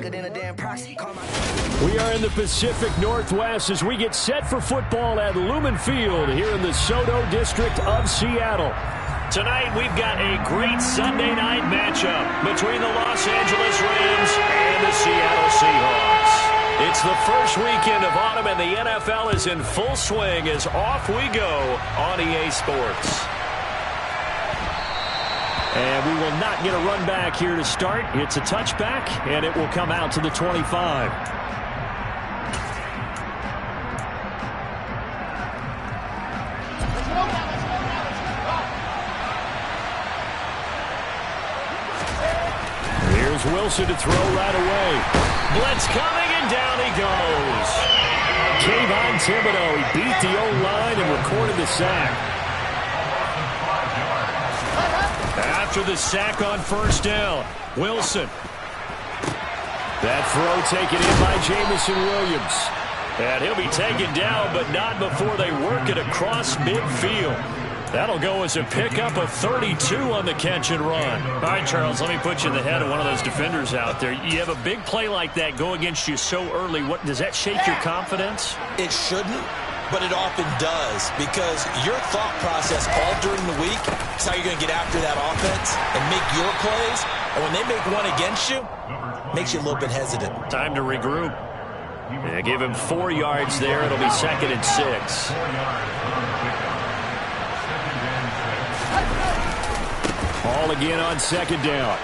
We are in the Pacific Northwest as we get set for football at Lumen Field here in the SoDo district of Seattle. Tonight, we've got a great Sunday night matchup between the Los Angeles Rams and the Seattle Seahawks. It's the first weekend of autumn, and the NFL is in full swing as off we go on EA Sports. And we will not get a run back here to start. It's a touchback, and it will come out to the 25. Wilson to throw right away. Blitz coming, and down he goes. Kayvon Thibodeaux, he beat the O-line and recorded the sack. After the sack on first down, Wilson. That throw taken in by Jameson Williams. And he'll be taken down, but not before they work it across midfield. That'll go as a pickup of 32 on the catch and run. All right, Charles, let me put you in the head of one of those defenders out there. You have a big play like that go against you so early. What does that shake your confidence? It shouldn't, but it often does, because your thought process all during the week is how you're going to get after that offense and make your plays. And when they make one against you, it makes you a little bit hesitant. Time to regroup. They give him 4 yards there. It'll be 2nd and 6. Ball again on 2nd down.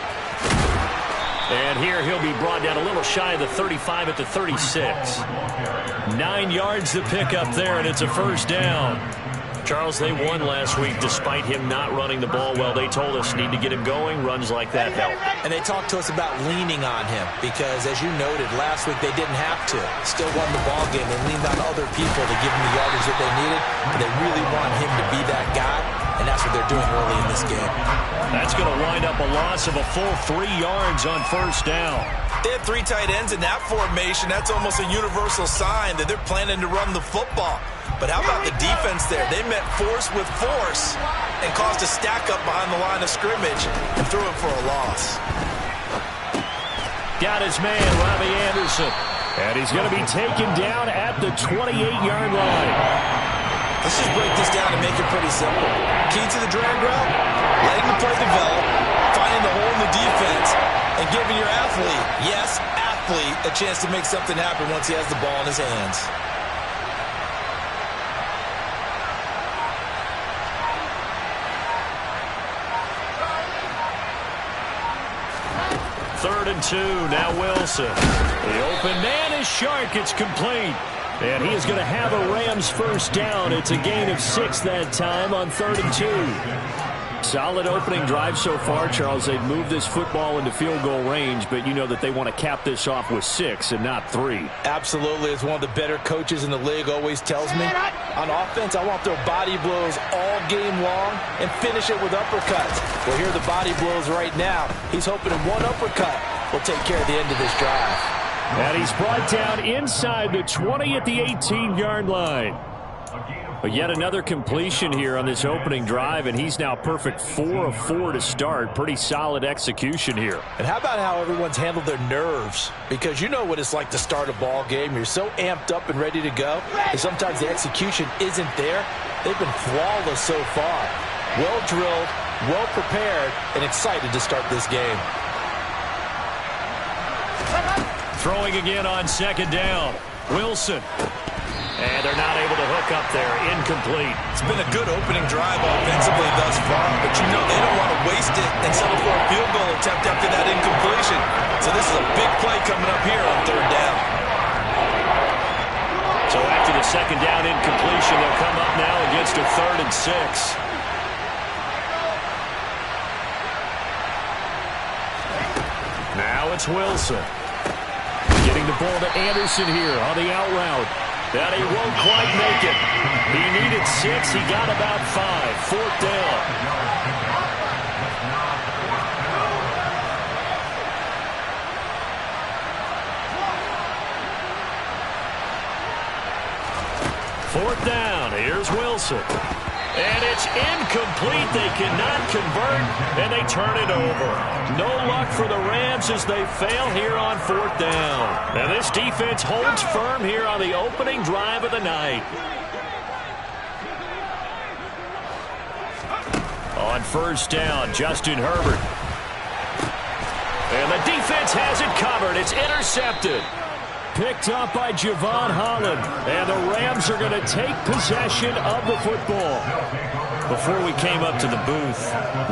And here he'll be brought down a little shy of the 35 at the 36. 9 yards to pick up there, and it's a first down. Charles, they won last week despite him not running the ball well. They told us need to get him going. Runs like that help. And they talked to us about leaning on him because, as you noted, last week they didn't have to. Still won the ball game. They leaned on other people to give them the yardage that they needed. But they really want him to be that guy, and that's what they're doing early in this game. That's going to wind up a loss of a full 3 yards on first down. They had 3 tight ends in that formation. That's almost a universal sign that they're planning to run the football. But how about the defense there? They met force with force and caused a stack up behind the line of scrimmage and threw it for a loss. Got his man, Robbie Anderson. And he's going to be taken down at the 28-yard line. Let's just break this down and make it pretty simple. Key to the drag route, letting the play develop, finding the hole in the defense, and giving your athlete, yes, athlete, a chance to make something happen once he has the ball in his hands. Third and 2, now Wilson. The open man is Shark. It's complete. And he is going to have a Rams first down. It's a gain of 6 that time on 3rd and 2. Solid opening drive so far, Charles. They've moved this football into field goal range, but you know that they want to cap this off with 6 and not 3. Absolutely. As one of the better coaches in the league always tells me, on offense, I want their body blows all game long and finish it with uppercuts. Well, here are the body blows right now. He's hoping in one uppercut will take care of the end of this drive. And he's brought down inside the 20 at the 18-yard line. But yet another completion here on this opening drive, and he's now perfect 4 of 4 to start. Pretty solid execution here. And how about how everyone's handled their nerves? Because you know what it's like to start a ball game. You're so amped up and ready to go, and sometimes the execution isn't there. They've been flawless so far. Well drilled, well prepared, and excited to start this game. Throwing again on 2nd down. Wilson. And they're not able to hook up there. Incomplete. It's been a good opening drive offensively thus far, but you know they don't want to waste it and settle for a field goal attempt after that incompletion. So this is a big play coming up here on 3rd down. So after the 2nd down incompletion, they'll come up now against a 3rd and 6. Now it's Wilson. Getting the ball to Anderson here on the out route. And he won't quite make it. He needed 6. He got about 5. 4th down. Fourth down. Here's Wilson. And it's incomplete. They cannot convert, and they turn it over. No luck for the Rams as they fail here on 4th down. Now this defense holds firm here on the opening drive of the night. On 1st down, Justin Herbert. And the defense has it covered. It's intercepted. Picked up by Javon Holland. And the Rams are going to take possession of the football. Before we came up to the booth,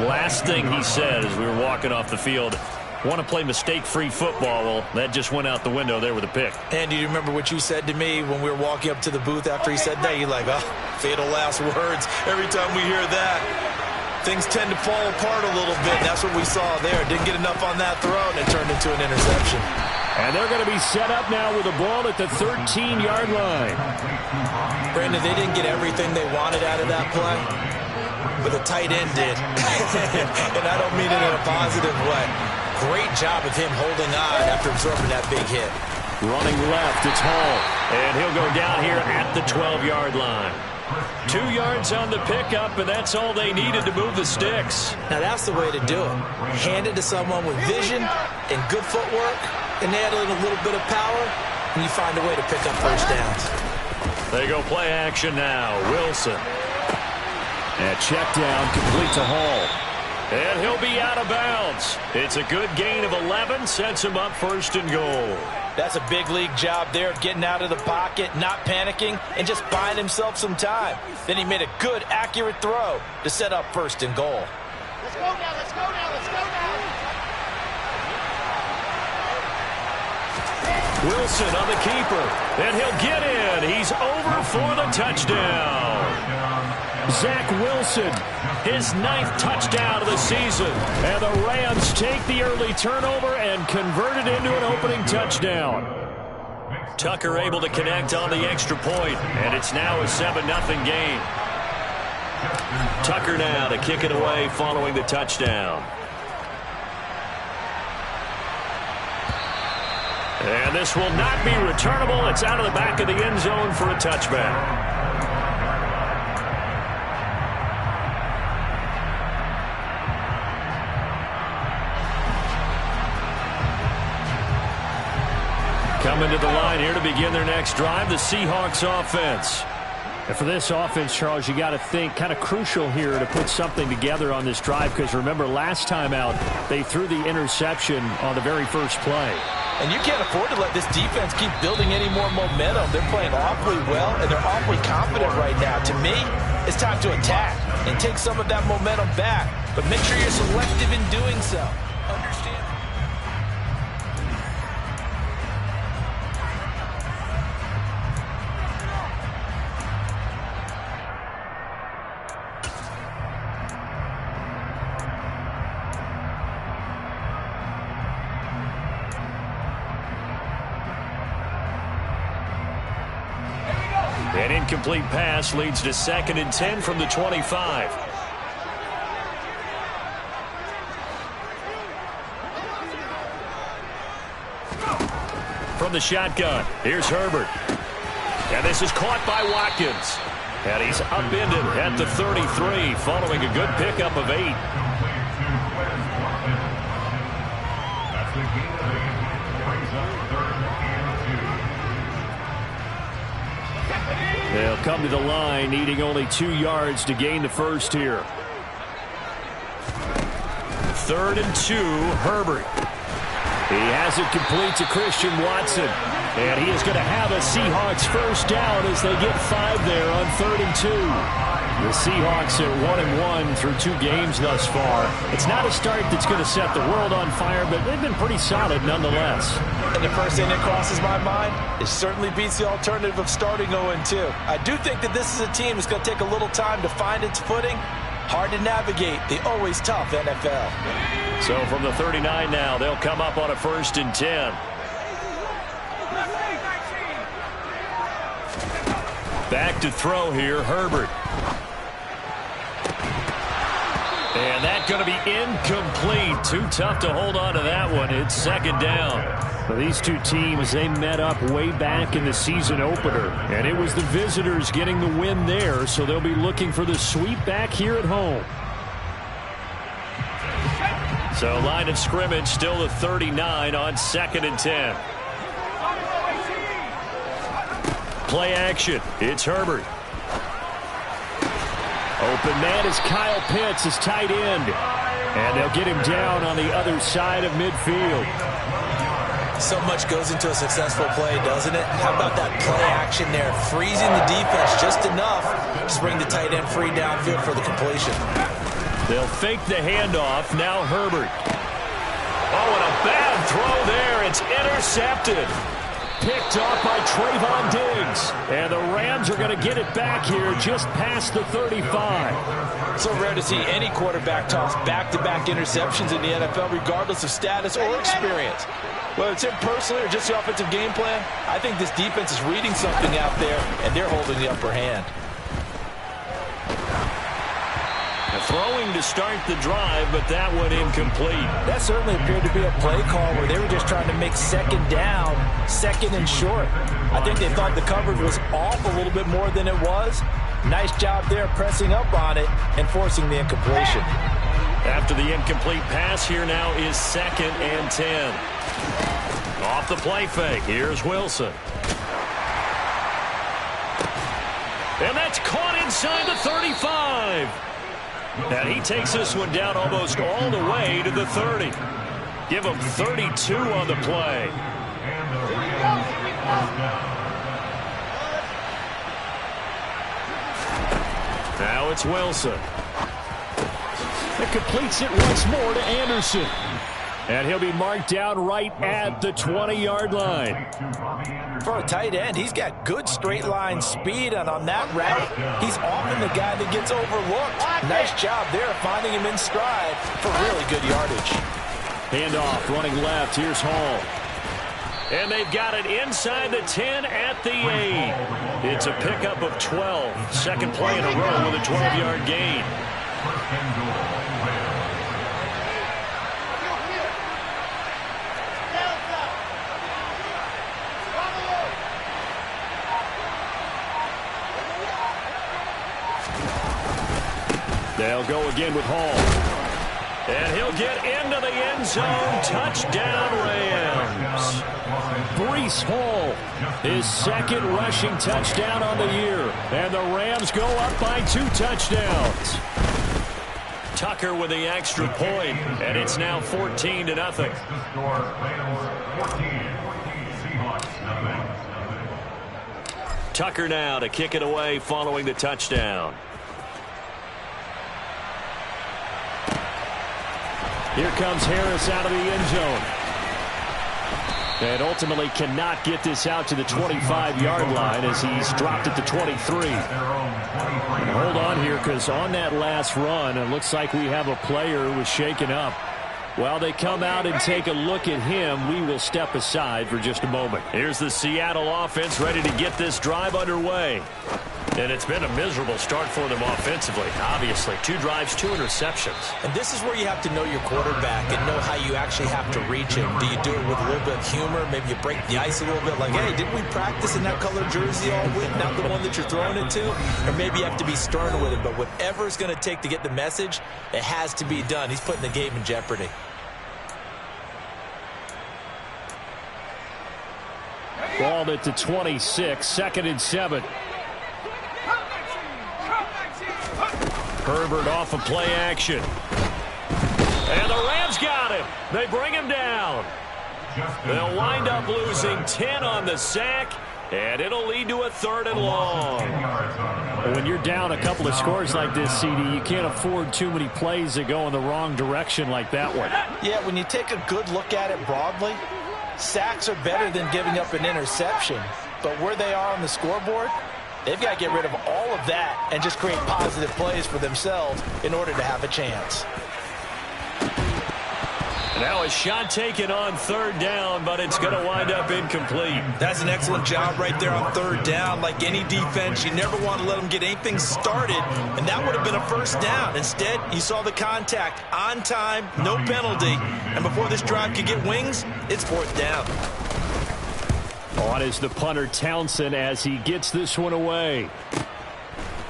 last thing he said as we were walking off the field, want to play mistake-free football. Well, that just went out the window there with a pick. And do you remember what you said to me when we were walking up to the booth after he said that? You're like, oh, fatal last words. Every time we hear that, things tend to fall apart a little bit. And that's what we saw there. Didn't get enough on that throw, and it turned into an interception. And they're going to be set up now with the ball at the 13-yard line. Brandon, they didn't get everything they wanted out of that play, but the tight end did. And I don't mean it in a positive way. Great job of him holding on after absorbing that big hit. Running left, it's Hall. And he'll go down here at the 12-yard line. 2 yards on the pickup, and that's all they needed to move the sticks. Now that's the way to do it. Hand it to someone with vision and good footwork, and add in a little bit of power, and you find a way to pick up first downs. They go play action now. Wilson. And check down, complete to Hall. And he'll be out of bounds. It's a good gain of 11, sets him up 1st and goal. That's a big league job there, getting out of the pocket, not panicking, and just buying himself some time. Then he made a good, accurate throw to set up 1st and goal. Let's go now, let's go now, let's go now. Wilson on the keeper, and he'll get in. He's over for the touchdown. Zach Wilson, his 9th touchdown of the season. And the Rams take the early turnover and convert it into an opening touchdown. Tucker able to connect on the extra point, and it's now a 7-0 game. Tucker now to kick it away following the touchdown. And this will not be returnable. It's out of the back of the end zone for a touchback. Coming to the line here to begin their next drive, the Seahawks offense. And for this offense, Charles, you got to think kind of crucial here to put something together on this drive, because remember last time out they threw the interception on the very first play. And you can't afford to let this defense keep building any more momentum. They're playing awfully well, and they're awfully confident right now. To me, it's time to attack and take some of that momentum back. But make sure you're selective in doing so. Understand. An incomplete pass leads to 2nd and 10 from the 25. From the shotgun, here's Herbert. And this is caught by Watkins. And he's upended at the 33 following a good pickup of 8. They'll come to the line, needing only 2 yards to gain the first here. 3rd and 2, Herbert. He has it complete to Christian Watson. And he is going to have a Seahawks first down as they get 5 there on 3rd and 2. The Seahawks at 1-1 through 2 games thus far. It's not a start that's going to set the world on fire, but they've been pretty solid nonetheless. And the first thing that crosses my mind, it certainly beats the alternative of starting 0-2. I do think that this is a team that's going to take a little time to find its footing. Hard to navigate the always tough NFL. So from the 39 now, they'll come up on a 1st and 10. Back to throw here, Herbert. And that's going to be incomplete. Too tough to hold on to that one. It's second down. Well, these two teams, they met up way back in the season opener. And it was the visitors getting the win there, so they'll be looking for the sweep back here at home. So line of scrimmage still the 39 on 2nd and 10. Play action. It's Herbert. Open man is Kyle Pitts, his tight end. And they'll get him down on the other side of midfield. So much goes into a successful play, doesn't it? How about that play action there? Freezing the defense just enough to bring the tight end free downfield for the completion. They'll fake the handoff. Now Herbert. Oh, and a bad throw there. It's intercepted. Picked off by Trayvon Diggs. And the Rams are going to get it back here just past the 35. So rare to see any quarterback toss back-to-back interceptions in the NFL, regardless of status or experience. Whether it's him personally or just the offensive game plan, I think this defense is reading something out there, and they're holding the upper hand. Throwing to start the drive, but that one incomplete. That certainly appeared to be a play call where they were just trying to make second down, second and short. I think they thought the coverage was off a little bit more than it was. Nice job there pressing up on it and forcing the incompletion. After the incomplete pass, here now is 2nd and 10. Off the play fake, here's Wilson. And that's caught inside the 35. And he takes this one down almost all the way to the 30. Give him 32 on the play. Now it's Wilson. It completes it once more to Anderson. And he'll be marked down right at the 20-yard line. For a tight end, he's got good straight line speed, and on that route, he's often the guy that gets overlooked. Nice job there finding him in stride for really good yardage. Handoff, running left. Here's Hall. And they've got it inside the 10 at the 8. It's a pickup of 12. Second play in a row with a 12-yard gain. They'll go again with Hall. And he'll get into the end zone. Touchdown, Rams. Breece Hall, his second rushing touchdown on the year. And the Rams go up by 2 touchdowns. Tucker with the extra point, and it's now 14-0. Tucker now to kick it away following the touchdown. Here comes Harris out of the end zone. And ultimately cannot get this out to the 25-yard line as he's dropped at the 23. And hold on here, because on that last run, it looks like we have a player who was shaken up. While they come out and take a look at him, we will step aside for just a moment. Here's the Seattle offense ready to get this drive underway. And it's been a miserable start for them offensively. Obviously, 2 drives, 2 interceptions. And this is where you have to know your quarterback and know how you actually have to reach him. Do you do it with a little bit of humor? Maybe you break the ice a little bit like, hey, didn't we practice in that color jersey all week, not the one that you're throwing it to? Or maybe you have to be stern with him. But whatever it's going to take to get the message, it has to be done. He's putting the game in jeopardy. Ball at the 26, 2nd and 7. Herbert off of play action. And the Rams got him. They bring him down. They'll wind up losing 10 on the sack, and it'll lead to a 3rd and long. When you're down a couple of scores like this, CD, you can't afford too many plays that go in the wrong direction like that one. Yeah, when you take a good look at it broadly, sacks are better than giving up an interception. But where they are on the scoreboard, they've got to get rid of all of that and just create positive plays for themselves in order to have a chance. Now a shot taken on third down, but it's going to wind up incomplete. That's an excellent job right there on third down. Like any defense, you never want to let them get anything started, and that would have been a first down. Instead, you saw the contact on time, no penalty, and before this drive could get wings, it's fourth down. On is the punter Townsend as he gets this one away.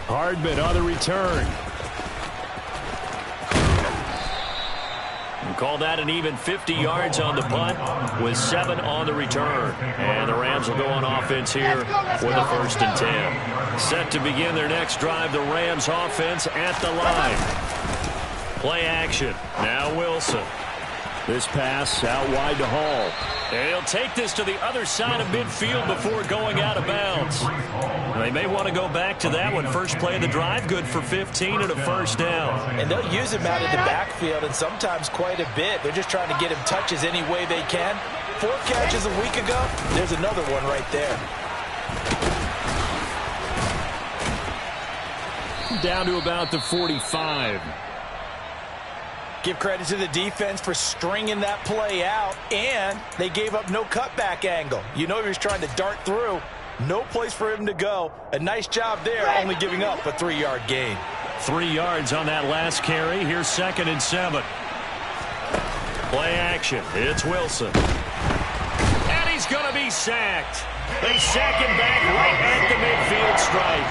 Hardman on the return. Call that an even 50 yards on the punt with 7 on the return. And the Rams will go on offense here for the 1st and 10. Set to begin their next drive, the Rams offense at the line. Play action. Now Wilson. This pass out wide to Hall. And he'll take this to the other side of midfield before going out of bounds. They may want to go back to that one. First play of the drive, good for 15 and a first down. And they'll use him out in the backfield, and sometimes quite a bit. They're just trying to get him touches any way they can. 4 catches a week ago, there's another one right there. Down to about the 45. Give credit to the defense for stringing that play out, and they gave up no cutback angle. You know he was trying to dart through. No place for him to go. A nice job there, only giving up a 3-yard gain. 3 yards on that last carry. Here's 2nd and 7. Play action. It's Wilson. And he's going to be sacked. They sack him back right at the midfield stripe.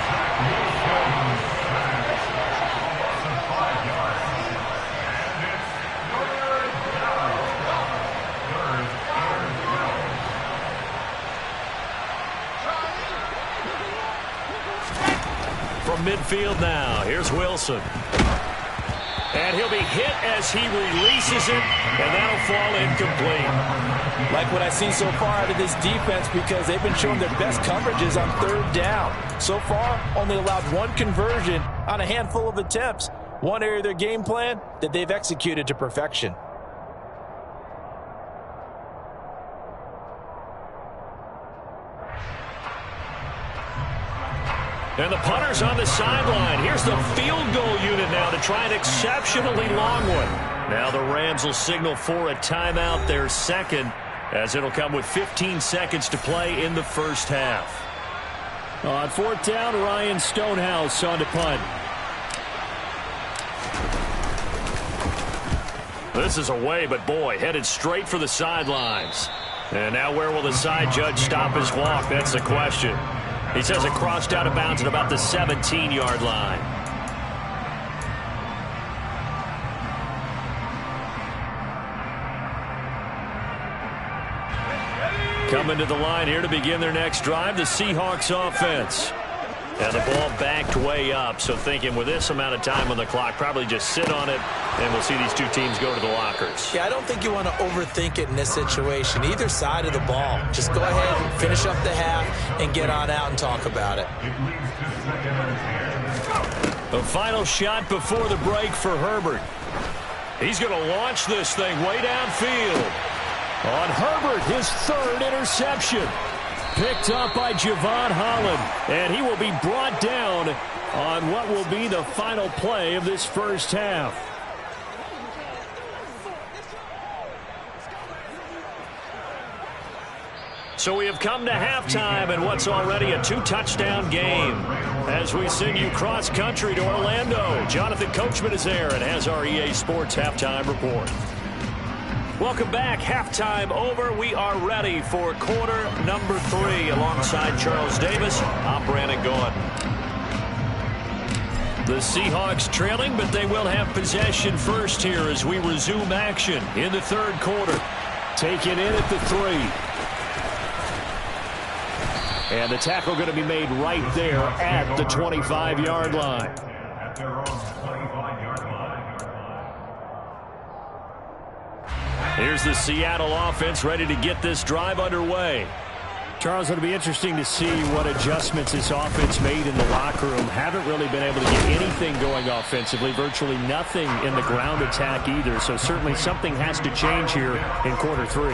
From midfield now, here's Wilson. And he'll be hit as he releases it, and that'll fall incomplete. Like what I've seen so far out of this defense, because they've been showing their best coverages on third down. So far, only allowed 1 conversion on a handful of attempts. One area of their game plan that they've executed to perfection. And the punter's on the sideline. Here's the field goal unit now to try an exceptionally long one. Now the Rams will signal for a timeout, their second, as it'll come with 15 seconds to play in the first half. On 4th down, Ryan Stonehouse on to punt. This is away, but boy, headed straight for the sidelines. And now where will the side judge stop his walk? That's the question. He says it crossed out of bounds at about the 17-yard line. Coming to the line here to begin their next drive, the Seahawks offense. And the ball backed way up, so thinking with this amount of time on the clock, probably just sit on it, and we'll see these two teams go to the lockers. Yeah, I don't think you want to overthink it in this situation. Either side of the ball. Just go ahead and finish up the half and get on out and talk about it. The final shot before the break for Herbert. He's going to launch this thing way downfield. On Herbert, his 3rd interception. Picked up by Javon Holland, and he will be brought down on what will be the final play of this first half. So we have come to halftime in what's already a 2-touchdown game. As we send you cross-country to Orlando, Jonathan Coachman is there and has our EA Sports Halftime Report. Welcome back. Halftime over. We are ready for quarter number 3. Alongside Charles Davis, I'm Brandon Gaudin. The Seahawks trailing, but they will have possession first here as we resume action in the 3rd quarter. Taken in at the 3. And the tackle going to be made right there at the 25-yard line. Here's the Seattle offense ready to get this drive underway. Charles, it'll be interesting to see what adjustments this offense made in the locker room. Haven't really been able to get anything going offensively, virtually nothing in the ground attack either. So certainly something has to change here in quarter 3.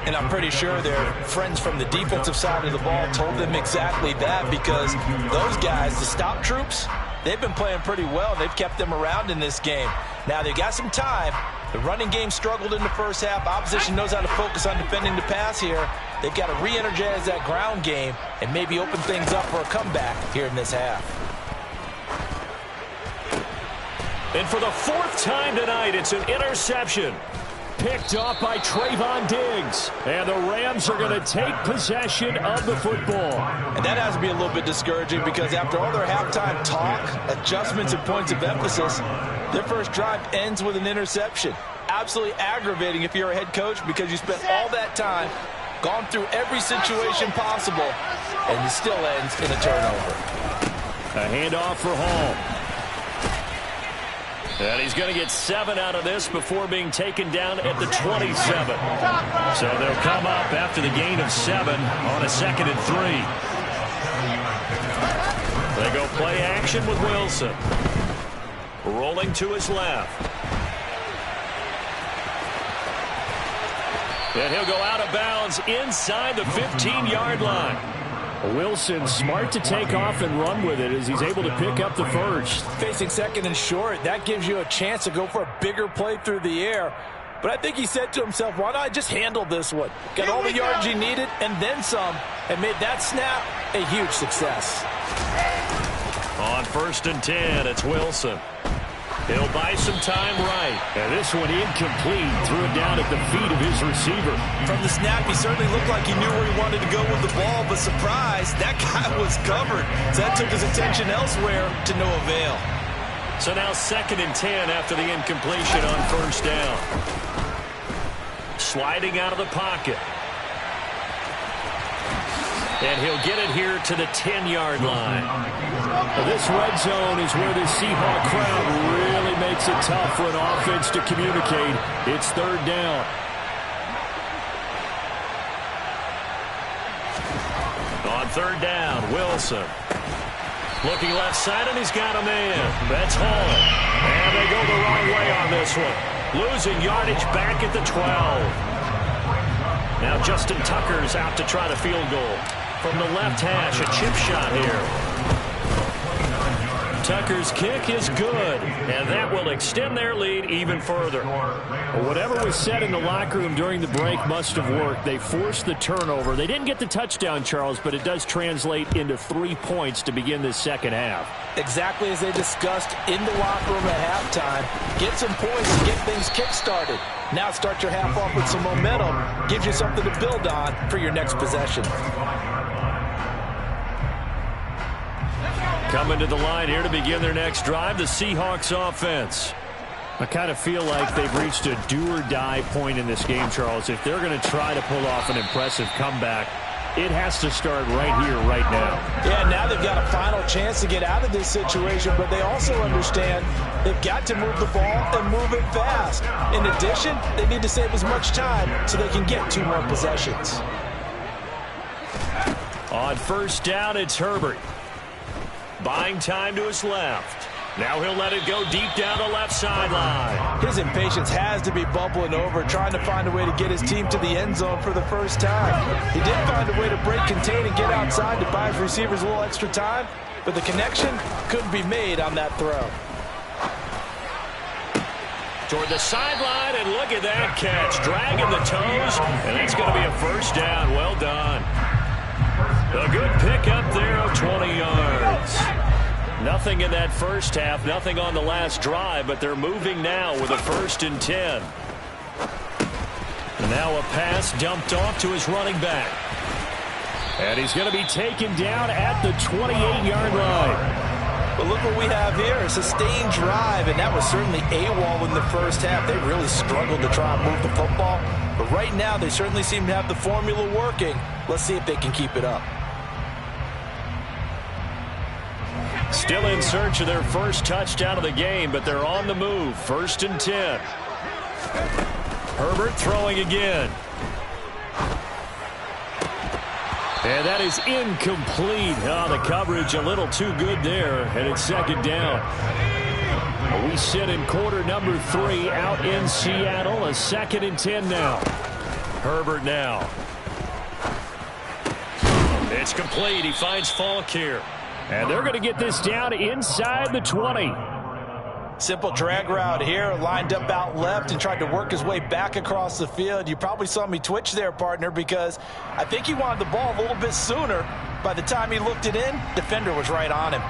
And I'm pretty sure their friends from the defensive side of the ball told them exactly that, because those guys, the stop troops, they've been playing pretty well. They've kept them around in this game. Now they've got some time, The running game struggled in the first half. Opposition knows how to focus on defending the pass here. They've got to re-energize that ground game and maybe open things up for a comeback here in this half. And for the fourth time tonight, it's an interception. Picked off by Trayvon Diggs. And the Rams are going to take possession of the football. And that has to be a little bit discouraging because after all their halftime talk, adjustments, and points of emphasis, their first drive ends with an interception. Absolutely aggravating if you're a head coach because you spent all that time, gone through every situation possible, and it still ends in a turnover. A handoff for Hall. And he's going to get 7 out of this before being taken down at the 27. So they'll come up after the gain of 7 on a 2nd and 3. They go play action with Wilson. Rolling to his left. And he'll go out of bounds inside the 15-yard line. Wilson smart to take off and run with it as he's able to pick up the first. Facing 2nd and short, that gives you a chance to go for a bigger play through the air. But I think he said to himself, why not just handle this one? Got all the yards he needed and then some, and made that snap a huge success. On 1st and 10, it's Wilson. He'll buy some time right. And this one incomplete. Threw it down at the feet of his receiver. From the snap, he certainly looked like he knew where he wanted to go with the ball, but surprise, that guy was covered. So that took his attention elsewhere to no avail. So now 2nd and 10 after the incompletion on 1st down. Sliding out of the pocket. And he'll get it here to the 10-yard line. This red zone is where the Seahawk crowd really makes it tough for an offense to communicate. It's 3rd down. On 3rd down, Wilson. Looking left side, and he's got a man. That's Hall. And they go the wrong way on this one. Losing yardage back at the 12. Now Justin Tucker's out to try the field goal. From the left hash, a chip shot here. Tucker's kick is good, and that will extend their lead even further. Well, whatever was said in the locker room during the break must have worked. They forced the turnover. They didn't get the touchdown, Charles, but it does translate into 3 points to begin this second half. Exactly as they discussed in the locker room at halftime. Get some points and get things kick-started. Now start your half off with some momentum. Gives you something to build on for your next possession. Coming to the line here to begin their next drive, the Seahawks offense. I kind of feel like they've reached a do-or-die point in this game, Charles. If they're going to try to pull off an impressive comeback, it has to start right here, right now. Yeah, now they've got a final chance to get out of this situation, but they also understand they've got to move the ball and move it fast. In addition, they need to save as much time so they can get 2 more possessions. On 1st down, it's Herbert. Buying time to his left. Now he'll let it go deep down the left sideline. His impatience has to be bubbling over, trying to find a way to get his team to the end zone for the first time. He did find a way to break, contain, and get outside to buy his receivers a little extra time, but the connection couldn't be made on that throw. Toward the sideline, and look at that catch. Dragging the toes, and that's going to be a 1st down. Well done. A good pickup there of 20 yards. Nothing in that first half, nothing on the last drive, but they're moving now with a 1st and 10. Now a pass dumped off to his running back. And he's going to be taken down at the 28-yard line. But look what we have here, a sustained drive, and that was certainly AWOL in the first half. They really struggled to try and move the football. But right now, they certainly seem to have the formula working. Let's see if they can keep it up. Still in search of their first touchdown of the game, but they're on the move. 1st and 10. Herbert throwing again. And that is incomplete. Oh, the coverage a little too good there, and it's 2nd down. We sit in quarter number 3 out in Seattle. A 2nd and 10 now. Herbert now. It's complete. He finds Falk here. And they're going to get this down inside the 20. Simple drag route here, lined up out left and tried to work his way back across the field. You probably saw me twitch there, partner, because I think he wanted the ball a little bit sooner. By the time he looked it in, defender was right on him.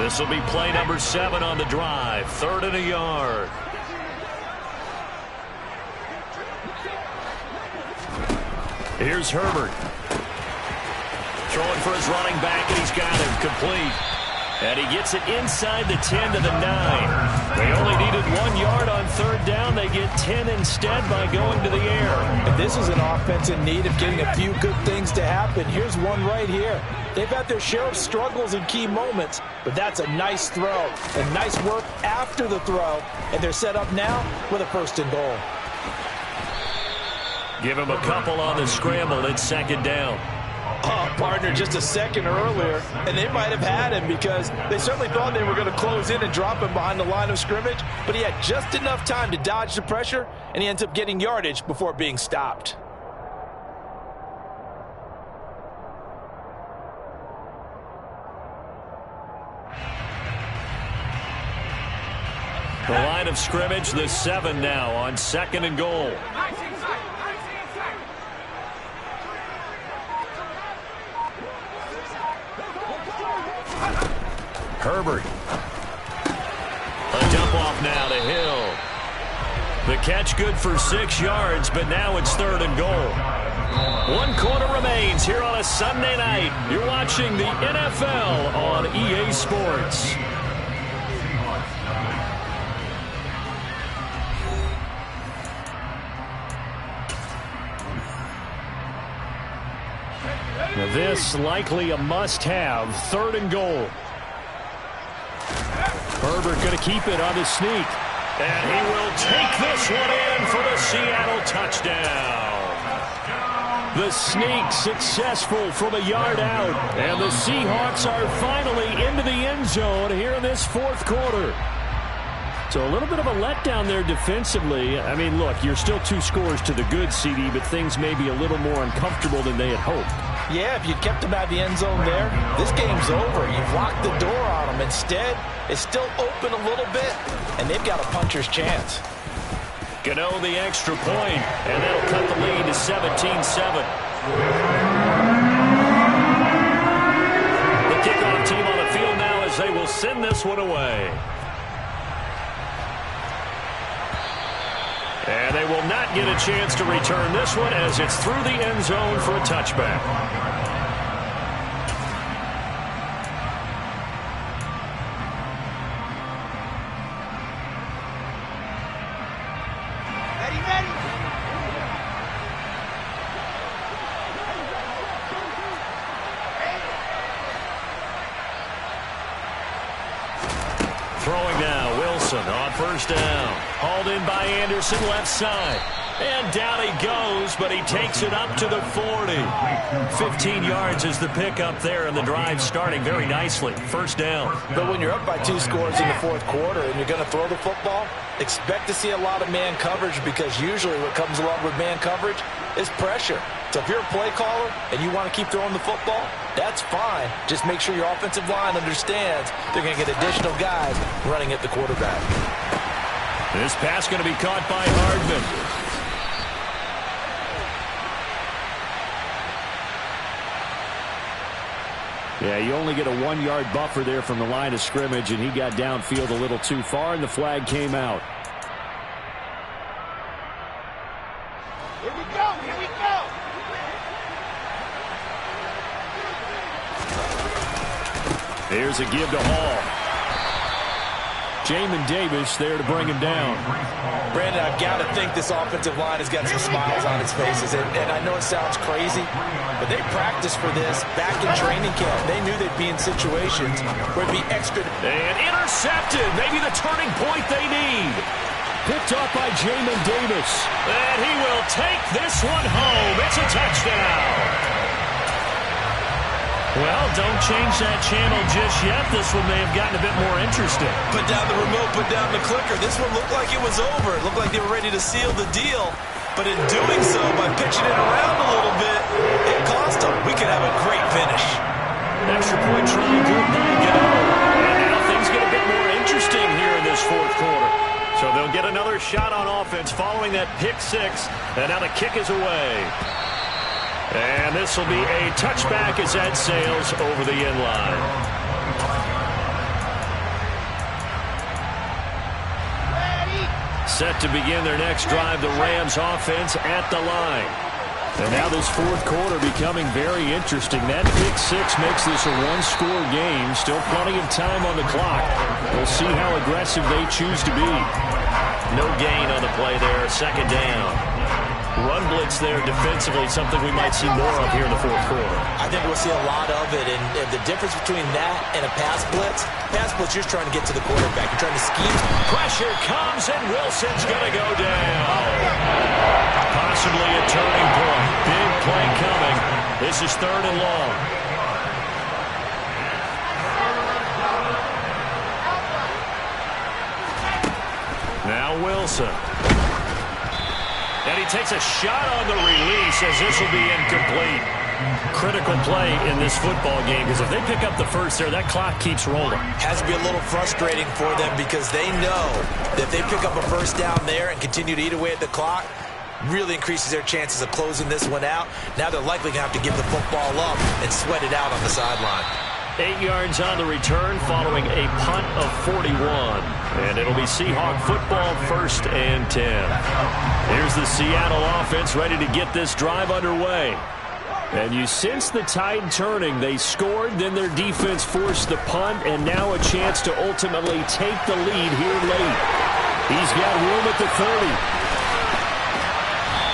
This will be play number 7 on the drive. 3rd and a yard. Here's Herbert. Throwing for his running back, and he's got him complete. And he gets it inside the 10 to the 9. They only needed 1 yard on 3rd down. They get 10 instead by going to the air. And this is an offense in need of getting a few good things to happen. Here's one right here. They've had their share of struggles in key moments, but that's a nice throw. And nice work after the throw. And they're set up now with a 1st and goal. Give him a couple on the scramble. It's 2nd down. Oh, partner, just a second earlier, and they might have had him because they certainly thought they were going to close in and drop him behind the line of scrimmage, but he had just enough time to dodge the pressure, and he ends up getting yardage before being stopped. The line of scrimmage, the 7 now on 2nd and goal. Herbert. A dump off now to Hill. The catch good for 6 yards, but now it's 3rd and goal. 1 quarter remains here on a Sunday night. You're watching the NFL on EA Sports. Now this likely a must-have. 3rd and goal. Herbert going to keep it on the sneak. And he will take this one in for the Seattle touchdown. The sneak successful from a yard out. And the Seahawks are finally into the end zone here in this 4th quarter. So a little bit of a letdown there defensively. I mean, look, you're still 2 scores to the good, CD, but things may be a little more uncomfortable than they had hoped. Yeah, if you'd kept him out of the end zone there, this game's over. You've locked the door on him. Instead, it's still open a little bit, and they've got a puncher's chance. Gano the extra point, and that'll cut the lead to 17-7. The kickoff team on the field now as they will send this one away. And they will not get a chance to return this one as it's through the end zone for a touchback. Throwing now, Wilson on 1st down. Hauled in by Anderson, left side. And down he goes, but he takes it up to the 40. 15 yards is the pickup there, and the drive starting very nicely. 1st down. But when you're up by 2 scores in the 4th quarter and you're going to throw the football, expect to see a lot of man coverage because usually what comes along with man coverage is pressure. So if you're a play caller and you want to keep throwing the football, that's fine. Just make sure your offensive line understands they're going to get additional guys running at the quarterback. This pass going to be caught by Hardman. Yeah, you only get a 1-yard buffer there from the line of scrimmage, and he got downfield a little too far, and the flag came out. Here we go, here we go. There's a give to Hall. Jamin Davis there to bring him down. Brandon, I've got to think this offensive line has got some smiles on its faces. And I know it sounds crazy, but they practiced for this back in training camp. They knew they'd be in situations where it'd be extra. And intercepted. Maybe the turning point they need. Picked up by Jamin Davis. And he will take this one home. It's a touchdown. Well, don't change that channel just yet. This one may have gotten a bit more interesting. Put down the remote, put down the clicker. This one looked like it was over. It looked like they were ready to seal the deal. But in doing so, by pitching it around a little bit, it cost them. We could have a great finish. Extra point try, good by Gano. this fourth quarter. So they'll get another shot on offense following that pick six. And now the kick is away. And this will be a touchback as that sails over the end line. Set to begin their next drive, the Rams offense at the line. And now this fourth quarter becoming very interesting. That pick six makes this a one-score game. Still plenty of time on the clock. We'll see how aggressive they choose to be. No gain on the play there. Second down. Run blitz there defensively, something we might see more of here in the fourth quarter. I think we'll see a lot of it, and the difference between that and a pass blitz, you're just trying to get to the quarterback. You're trying to scheme. Pressure comes, and Wilson's going to go down. Possibly a turning point. Big play coming. This is 3rd and long. Now Wilson. And he takes a shot on the release as this will be incomplete. Critical play in this football game because if they pick up the first there, that clock keeps rolling. Has to be a little frustrating for them because they know that if they pick up a first down there and continue to eat away at the clock, really increases their chances of closing this one out. Now they're likely going to have to give the football up and sweat it out on the sideline. 8 yards on the return following a punt of 41. And it'll be Seahawk football, 1st and 10. Here's the Seattle offense ready to get this drive underway. And you sense the tide turning. They scored, then their defense forced the punt, and now a chance to ultimately take the lead here late. He's got room at the 30.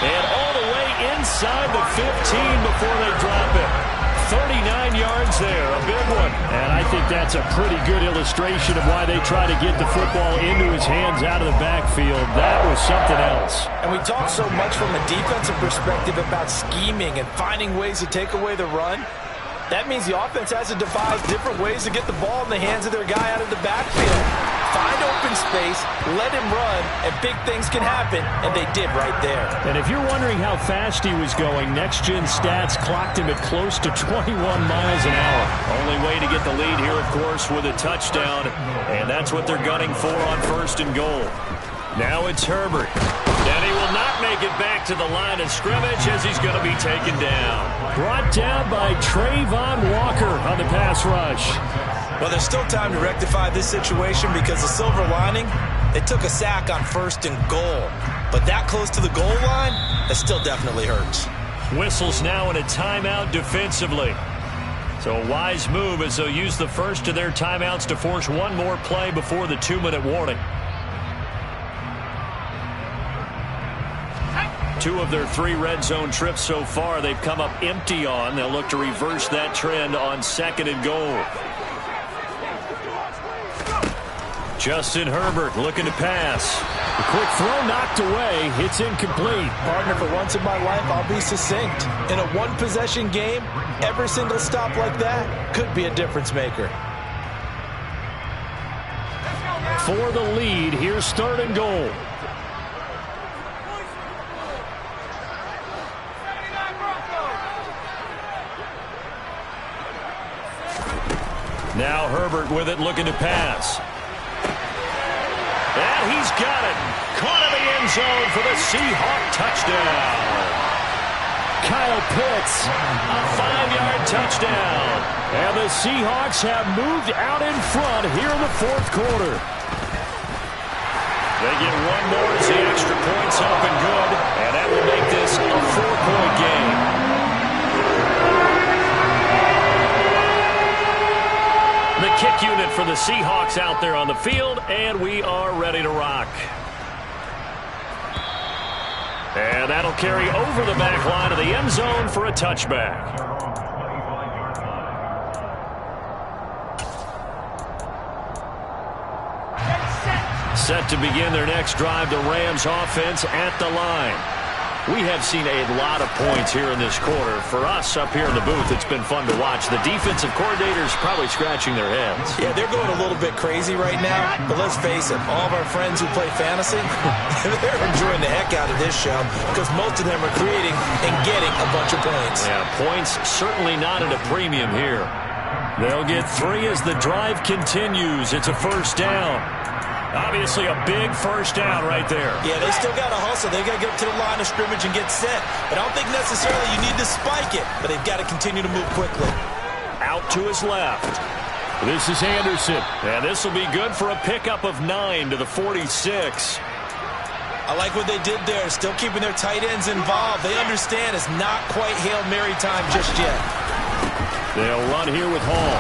And all the way inside the 15 before they drop it. 39 yards there, a big one. And I think that's a pretty good illustration of why they try to get the football into his hands out of the backfield. That was something else. And we talk so much from a defensive perspective about scheming and finding ways to take away the run. That means the offense has to devise different ways to get the ball in the hands of their guy out of the backfield. Find open space, let him run, and big things can happen, and they did right there. And if you're wondering how fast he was going, Next Gen Stats clocked him at close to 21 miles an hour. Only way to get the lead here, of course, with a touchdown, and that's what they're gunning for on 1st and goal. Now it's Herbert. And he will not make it back to the line of scrimmage as he's going to be taken down. Brought down by Trayvon Walker on the pass rush. Well, there's still time to rectify this situation because the silver lining, they took a sack on 1st and goal. But that close to the goal line, that still definitely hurts. Whistles now in a timeout defensively. So a wise move as they'll use the first of their timeouts to force one more play before the 2-minute warning. 2 of their 3 red zone trips so far they've come up empty on. They'll look to reverse that trend on 2nd and goal. Justin Herbert looking to pass. A quick throw knocked away. It's incomplete. Partner, for once in my life, I'll be succinct. In a one-possession game, every single stop like that could be a difference maker. For the lead, here's 3rd and goal. Now Herbert with it, looking to pass. And he's got it. Caught in the end zone for the Seahawk touchdown. Kyle Pitts, a 5-yard touchdown. And the Seahawks have moved out in front here in the 4th quarter. They get one more as the extra point's up and good. And that will make this a 4-point game. The kick unit for the Seahawks out there on the field, and we are ready to rock. And that'll carry over the back line of the end zone for a touchback. Set to begin their next drive, the Rams offense at the line. We have seen a lot of points here in this quarter. For us up here in the booth, it's been fun to watch. The defensive coordinators probably scratching their heads. Yeah, they're going a little bit crazy right now. But let's face it, all of our friends who play fantasy, they're enjoying the heck out of this show because most of them are creating and getting a bunch of points. Yeah, points certainly not at a premium here. They'll get 3 as the drive continues. It's a 1st down. Obviously a big first down right there. Yeah, they still got to hustle. They got to get up to the line of scrimmage and get set. But I don't think necessarily you need to spike it, but they've got to continue to move quickly. Out to his left. This is Anderson, and this will be good for a pickup of 9 to the 46. I like what they did there, still keeping their tight ends involved. They understand it's not quite Hail Mary time just yet. They'll run here with Hall,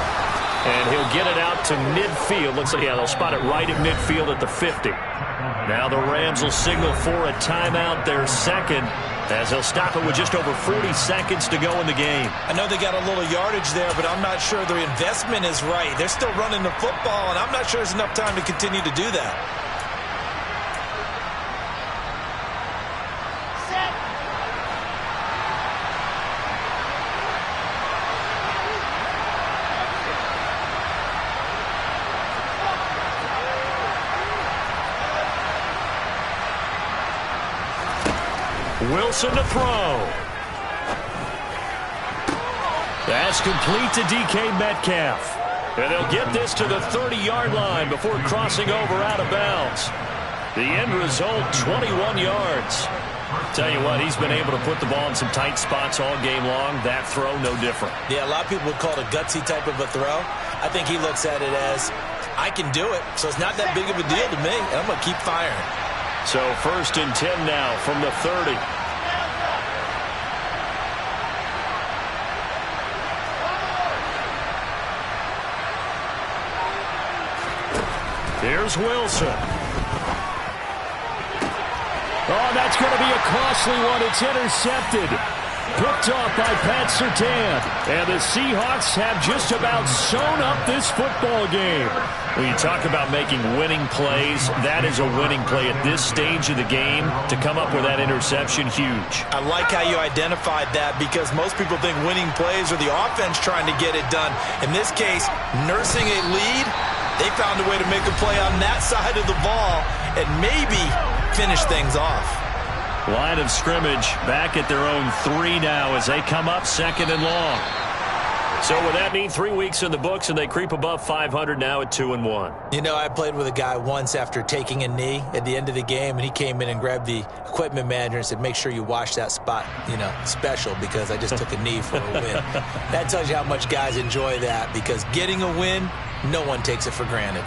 and he'll get it out to midfield. Looks like, yeah, they'll spot it right at midfield at the 50. Now the Rams will signal for a timeout, their second, as they'll stop it with just over 40 seconds to go in the game. I know they got a little yardage there, but I'm not sure their investment is right. They're still running the football, and I'm not sure there's enough time to continue to do that. Wilson to throw. That's complete to DK Metcalf. And they'll get this to the 30-yard line before crossing over out of bounds. The end result, 21 yards. Tell you what, he's been able to put the ball in some tight spots all game long. That throw, no different. Yeah, a lot of people would call it a gutsy type of a throw. I think he looks at it as, I can do it, so it's not that big of a deal to me, and I'm going to keep firing. So 1st and 10 now from the 30. Here's Wilson. Oh, that's going to be a costly one. It's intercepted. Picked off by Pat Surtain. And the Seahawks have just about sewn up this football game. When you talk about making winning plays, that is a winning play at this stage of the game. To come up with that interception, huge. I like how you identified that, because most people think winning plays are the offense trying to get it done. In this case, nursing a lead, they found a way to make a play on that side of the ball and maybe finish things off. Line of scrimmage back at their own 3 now as they come up 2nd and long. So would that mean 3 weeks in the books and they creep above 500 now at 2-1? You know, I played with a guy once after taking a knee at the end of the game, and he came in and grabbed the equipment manager and said, make sure you wash that spot, special, because I just took a knee for a win. That tells you how much guys enjoy that, because getting a win, no one takes it for granted.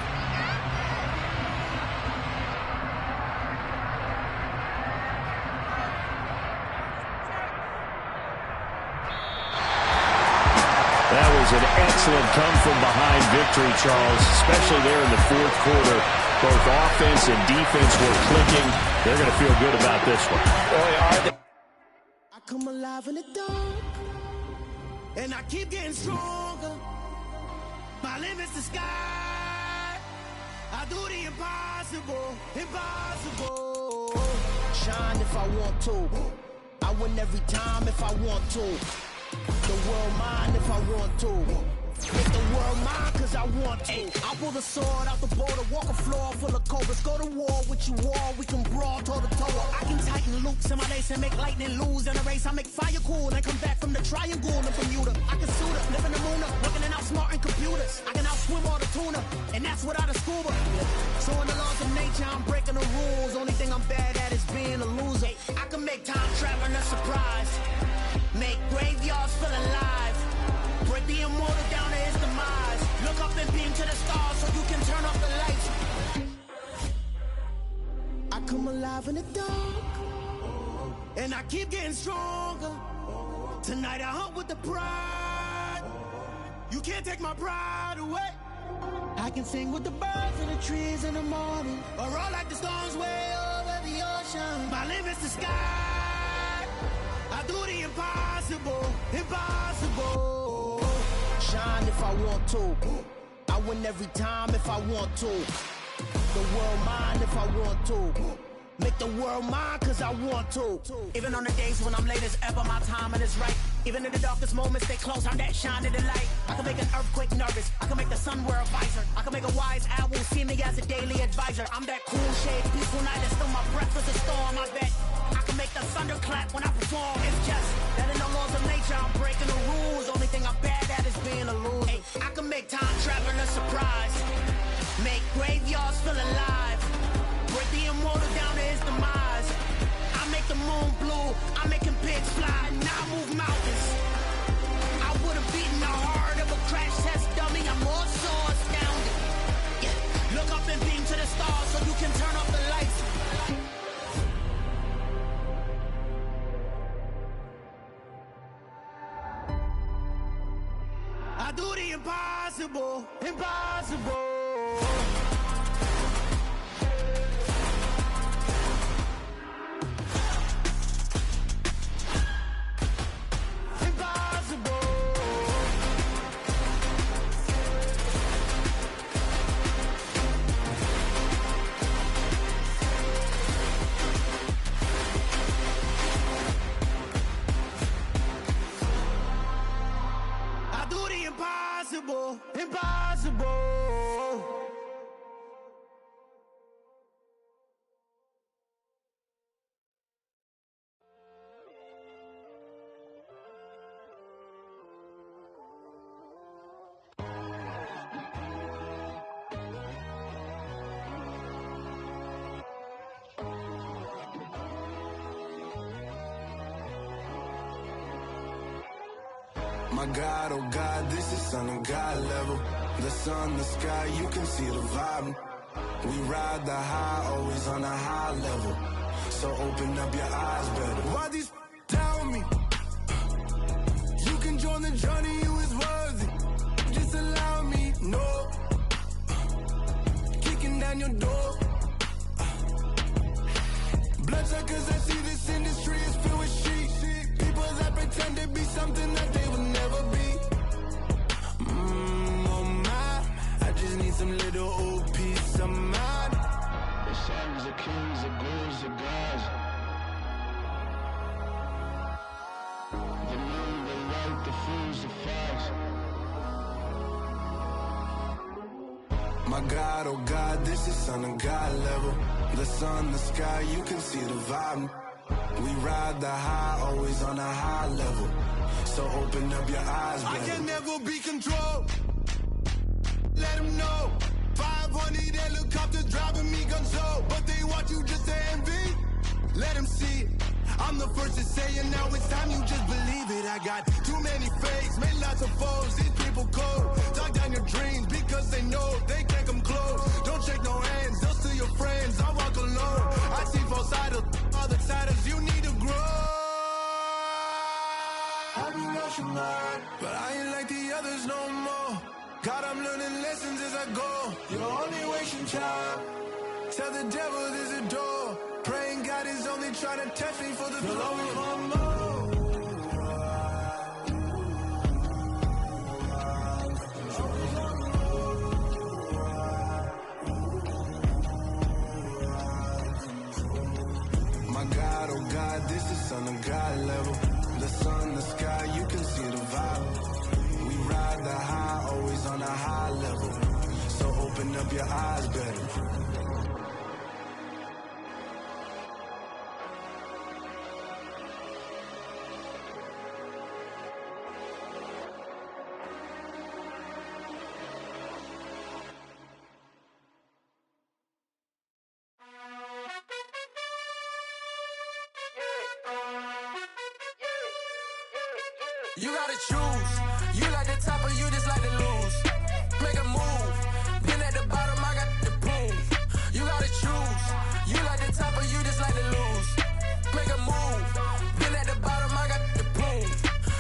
An excellent come-from-behind victory, Charles, especially there in the 4th quarter. Both offense and defense were clicking. They're going to feel good about this one. I come alive in the dark, and I keep getting stronger. My limit's the sky. I do the impossible, impossible. Shine if I want to. I win every time if I want to. The world mine if I want to. Make the world mine cause I want to. I pull the sword out the border, walk a floor full of cobras. Go to war with you all, we can brawl toe to toe. I can tighten loops in my lace and make lightning lose in a race. I make fire cool and come back from the triangle in Bermuda. I can suit up, live in the moon up, working and outsmarting computers. I can outswim all the tuna, and that's without a scuba. So in the laws of nature, I'm breaking the rules. Only thing I'm bad at is being a loser. I can make time traveling a surprise. Make graveyards feel alive. Break the immortal down to his demise. Look up and beam to the stars so you can turn off the lights. I come alive in the dark, and I keep getting stronger. Tonight I hunt with the pride. You can't take my pride away. I can sing with the birds and the trees in the morning, or roll like the storms way over the ocean. My limit's the sky. I do the impossible, impossible. Shine if I want to. I win every time if I want to. The world mine if I want to. Make the world mine cause I want to. Even on the days when I'm late as ever, my timing is right. Even in the darkest moments, stay close, I'm that shining the light. I can make an earthquake nervous, I can make the sun wear a visor. I can make a wise owl see me as a daily advisor. I'm that cool shade, peaceful night, and still my breath is a storm, I bet. I can make the thunder clap when I perform. It's just that in the laws of nature, I'm breaking the rules. Only thing I'm bad at is being a loser. I can make time traveling a surprise. Make graveyards feel alive. the immortal down to his demise. I make the moon blue, I make him pigs fly, now I move mountains. I would have beaten the heart of a crash test dummy, I'm more so astounded. Yeah. Look up and beam to the stars so you can turn off the lights. I do the impossible, impossible. Impossible, impossible. My God, oh God, this is Son of God level. The sun, the sky, you can see the vibe. We ride the high, always on a high level. So open up your eyes better. Why these down me? You can join the journey, you is worthy. Just allow me, no. Kicking down your door. Bloodshot cause I see this industry is filled with sheep. People that pretend to be something that they will never be. Oh my, I just need some little old peace of mind. The sons of kings, the ghouls, the gods. The moon, the light, the fools, the facts. My God, oh God, this is Son of God level. The sun, the sky, you can see the vibe. We ride the high, always on a high level. So open up your eyes, baby. I can never be controlled. Let them know. 500 helicopters driving me gonzo. But they want you just to envy. Let them see it. I'm the first to say it, now it's time you just believe it. I got too many fakes, made lots of foes. These people cold. Talk down your dreams because they know they can't come close. Don't shake no hands, they'll steal your friends. I walk alone. I see false idols, other siders, you need to grow. Have you lost your mind? But I ain't like the others no more. God, I'm learning lessons as I go. You're only wasting time. Tell the devil there's a door. Praying God is only trying to test me for the flow. My God, oh God, this is Son of God level. The sun, the sky, you can see the vibe. We ride the high, always on a high level. So open up your eyes better. You gotta choose. You like the top or you just like the loser.